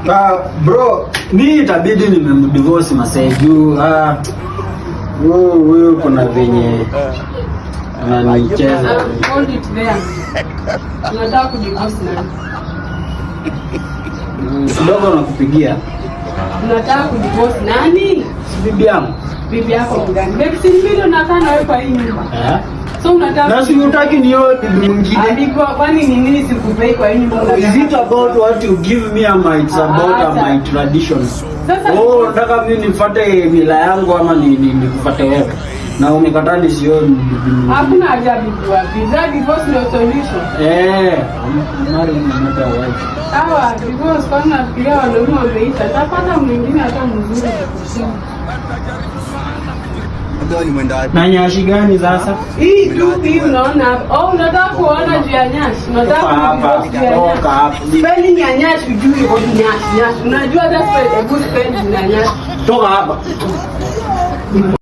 Bro, mimi itabidi nimemdivorce Maseju. Huyu kuna venye ananicheza. Hold it there. Unataka kudivorce nani? Kidogo nakupigia. Unataka kudivorce nani? Bibi yangu. Bibi yako mgani? Baby si mimi ndo nakaa na wewe kwa hii nyumba. So unataka na si utaki nioe bibi mwingine. Alikuwa kwani ni nini sikupei kwa hii nyumba? Is it about what you give me or it's about my traditions? Nataka mimi nifuate mila yangu ama nikufuate wewe? Na umekataa nisioe bibi mwingine. Hakuna haja bibi wapi. That divorce no solution. Marrying another wife. Sawa, divorce kwa nini nafikiria wanaume wameisha. Tapata mwingine hata mzuri kukushinda. Na nyashi gani sasa? Hii tu unaona. Unataka kuona juu ya nyashi. Unataka kuona juu ya nyashi. Spelling ya nyashi ujui kwa nyashi. Unajua that's why a good spelling ya nyashi. Toka hapa.